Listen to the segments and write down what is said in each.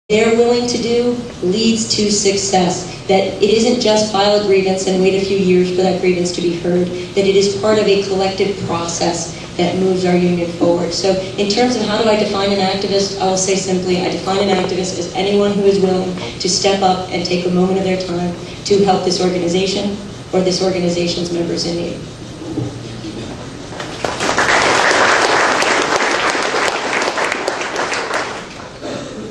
they're willing to do leads to success. That it isn't just file a grievance and wait a few years for that grievance to be heard, that it is part of a collective process that moves our union forward. So in terms of how do I define an activist, I will say simply, I define an activist as anyone who is willing to step up and take a moment of their time to help this organization or this organization's members in need.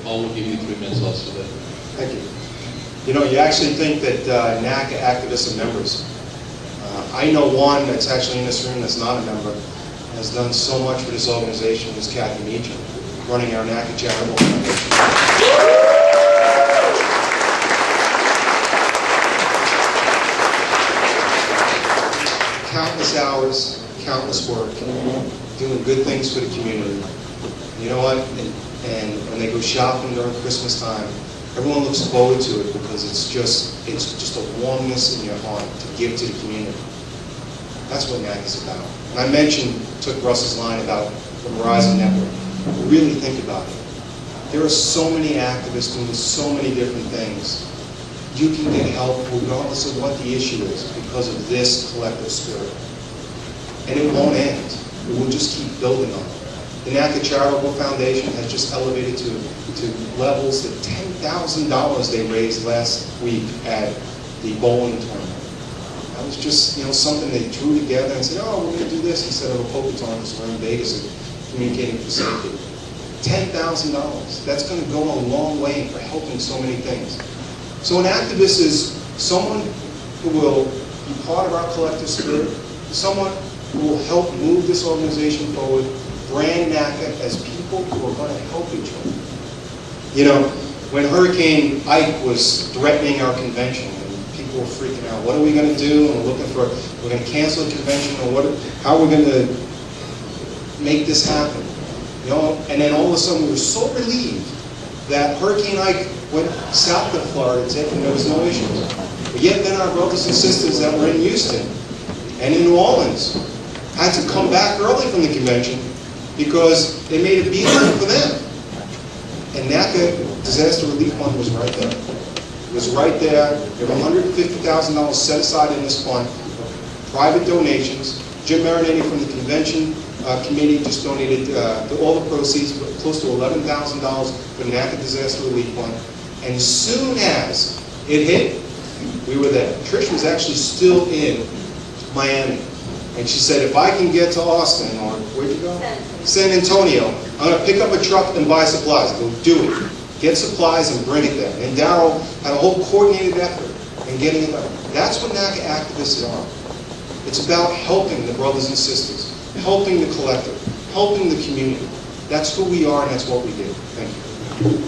We'll give you 3 minutes also. Thank you. You know, you actually think that NACA activists are members. I know one that's actually in this room that's not a member, has done so much for this organization, is Kathy Meacham, running our NACA Charitable Foundation. Countless hours, countless work, doing good things for the community. You know what? And when they go shopping during Christmas time, everyone looks forward to it because it's just a warmness in your heart to give to the community. That's what NACA is about. And I took Russ's line about the Verizon network. Really think about it. There are so many activists doing so many different things. You can get help regardless of what the issue is because of this collective spirit. And it won't end. It will just keep building on it. The NACA Charitable Foundation has just elevated to levels that $10,000 they raised last week at the bowling tournament. That was just, you know, something they drew together and said, oh, we're going to do this instead of a poker tournament we're in Vegas and communicating for safety. $10,000. That's going to go a long way for helping so many things. So an activist is someone who will be part of our collective spirit, someone who will help move this organization forward, brand NACA as people who are going to help each other. You know, when Hurricane Ike was threatening our convention, and people were freaking out, what are we going to do? And we're going to cancel the convention, or how are we going to make this happen? You know, and then all of a sudden we were so relieved that Hurricane Ike went south of Florida and there was no issues. But yet then our brothers and sisters that were in Houston and in New Orleans had to come back early from the convention because they made a beeline for them. And NACA Disaster Relief Fund was right there. It was right there. There were $150,000 set aside in this fund for private donations. Jim Marinetti from the convention committee just donated all the proceeds, close to $11,000 for the NACA Disaster Relief Fund. And as soon as it hit, we were there. Trish was actually still in Miami. And she said, if I can get to Austin, or where'd you go? San Antonio, I'm going to pick up a truck and buy supplies. Go do it. Get supplies and bring it there. And Darryl had a whole coordinated effort in getting it done. That's what NACA activists are. It's about helping the brothers and sisters, helping the collective, helping the community. That's who we are and that's what we do. Thank you.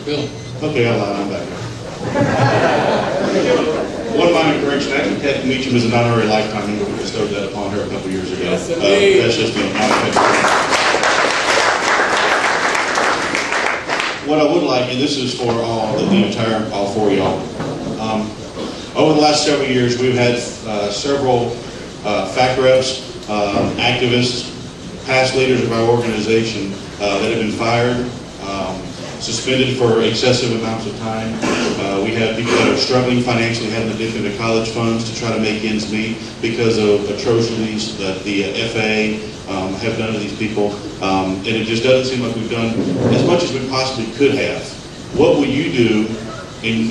Bill. Okay, I'm back here. One line of correction, actually Kathy Meacham is an honorary lifetime member. We bestowed that upon her a couple years ago. Yes, that's just me. What I would like, and this is for all four of y'all. Over the last several years, we've had several fact reps, activists, past leaders of our organization that have been fired, suspended for excessive amounts of time. We have people that are struggling financially, having to dip into college funds to try to make ends meet because of atrocities that the FAA have done to these people. And it just doesn't seem like we've done as much as we possibly could have. What will you do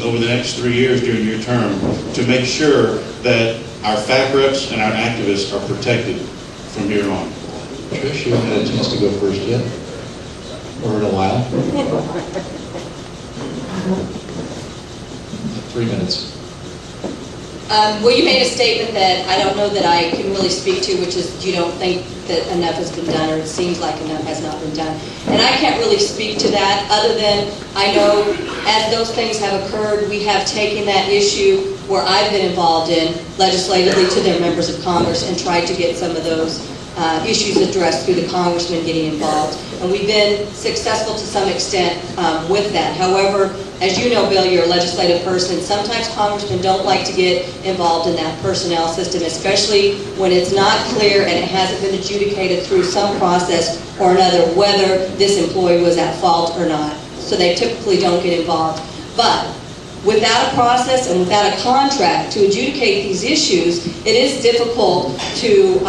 over the next 3 years during your term to make sure that our fact reps and our activists are protected from here on? Trish, you haven't had a chance to go first yet? Or in a while? 3 minutes. Well, you made a statement that I don't know that I can really speak to, which is you don't think that enough has been done, or it seems like enough has not been done. And I can't really speak to that other than I know as those things have occurred, we have taken that issue where I've been involved in legislatively to their members of Congress and tried to get some of those issues addressed through the congressman getting involved. And we've been successful to some extent with that. However, As you know, Bill, you're a legislative person. Sometimes congressmen don't like to get involved in that personnel system, especially when it's not clear and it hasn't been adjudicated through some process or another whether this employee was at fault or not. So they typically don't get involved. But without a process and without a contract to adjudicate these issues, it is difficult to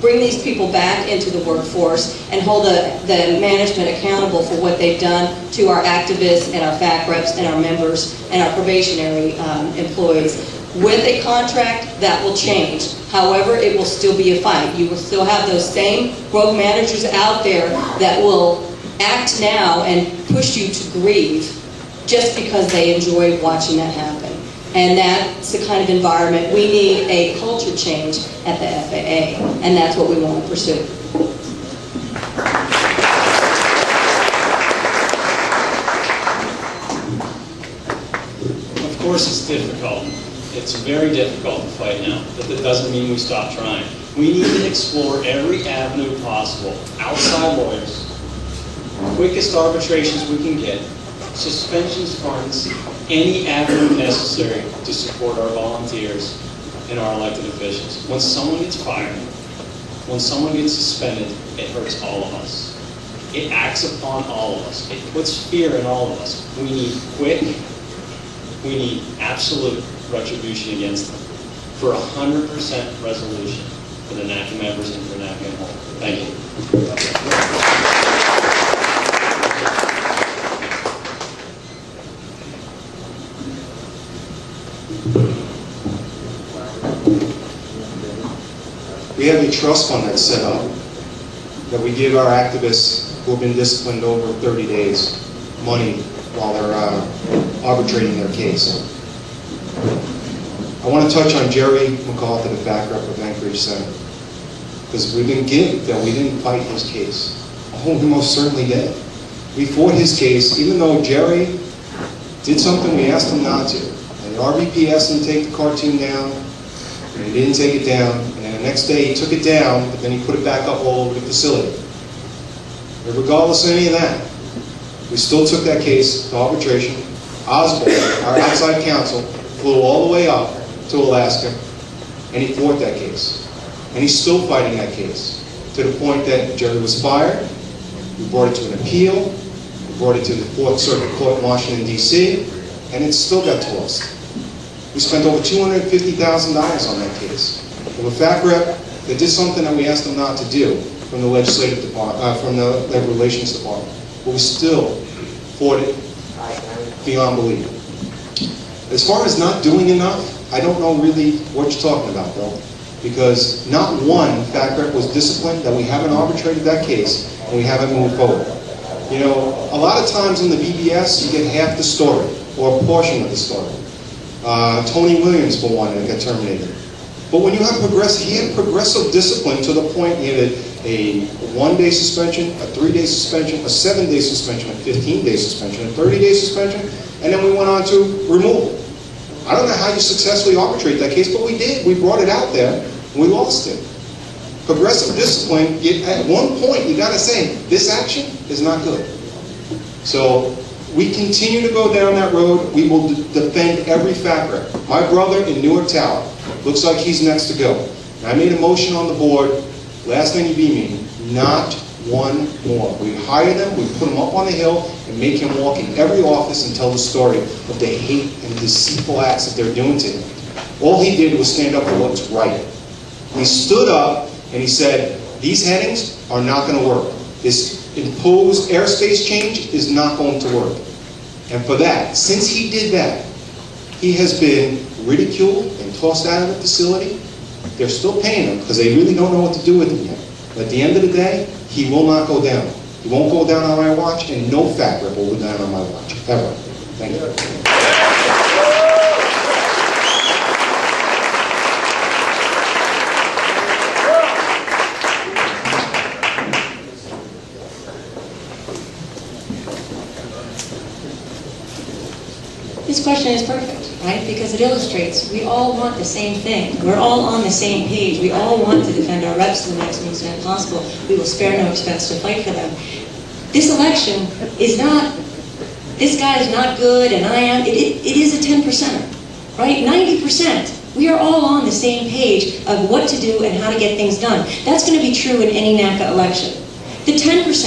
bring these people back into the workforce and hold the management accountable for what they've done to our activists and our FAC reps and our members and our probationary employees. With a contract, that will change. However, it will still be a fight. You will still have those same rogue managers out there that will act now and push you to grieve just because they enjoy watching that happen. And that's the kind of environment we need, a culture change at the FAA, and that's what we want to pursue. Of course it's difficult. It's very difficult to fight now, but that doesn't mean we stop trying. We need to explore every avenue possible. Outside lawyers, quickest arbitrations we can get, suspensions funds, any avenue necessary to support our volunteers and our elected officials. When someone gets fired, when someone gets suspended, it hurts all of us. It acts upon all of us. It puts fear in all of us. We need quick, we need absolute retribution against them for 100% resolution for the NACA members and for NACA and whole. Thank you. We have a trust fund that's set up that we give our activists who have been disciplined over 30 days money while they're arbitrating their case. I want to touch on Jerry McCarthy, the FAC rep of Anchorage Center, because we didn't fight his case. Oh, we most certainly did. We fought his case, even though Jerry did something we asked him not to. And the RVP asked him to take the cartoon down, and he didn't take it down. And the next day he took it down, but then he put it back up all over the facility. But regardless of any of that, we still took that case to arbitration. Osborne, our outside counsel, flew all the way up to Alaska, and he fought that case. And he's still fighting that case, to the point that Jerry was fired. We brought it to an appeal. We brought it to the 4th Circuit Court in Washington, D.C., and it still got tossed. We spent over $250,000 on that case. We have a FAC rep that did something that we asked them not to do from the legislative department, from the labor relations department, but we still fought it beyond belief. As far as not doing enough, I don't know really what you're talking about, Bill, because not one FAC rep was disciplined, that we haven't arbitrated that case, and we haven't moved forward. You know, a lot of times in the BBS, you get half the story, or a portion of the story. Tony Williams, for one, that got terminated. But when you have he had progressive discipline to the point he had a 1-day suspension, a 3-day suspension, a 7-day suspension, a 15-day suspension, a 30-day suspension, and then we went on to removal. I don't know how you successfully arbitrate that case, but we did. We brought it out there, and we lost it. Progressive discipline, at one point, you got to say, this action is not good. So we continue to go down that road. We will defend every FAC rep. My brother in Newark Tower looks like he's next to go. And I made a motion on the board, last NUB meeting, not one more. We hire them, we put them up on the hill, and make him walk in every office and tell the story of the hate and deceitful acts that they're doing to him. All he did was stand up for what's right. He stood up and he said, these headings are not going to work. This imposed airspace change is not going to work. And for that, since he did that, he has been ridiculed and tossed out of the facility. They're still paying him because they really don't know what to do with him yet. But at the end of the day, he will not go down. He won't go down on my watch, and no FAC rep will go down on my watch, ever. Thank you. This question is perfect, right? Because it illustrates we all want the same thing. We're all on the same page. We all want to defend our reps to the maximum extent possible. We will spare no expense to fight for them. This election is not this guy is not good and I am, it is a 10%er, right? 90%. We are all on the same page of what to do and how to get things done. That's going to be true in any NACA election. The 10%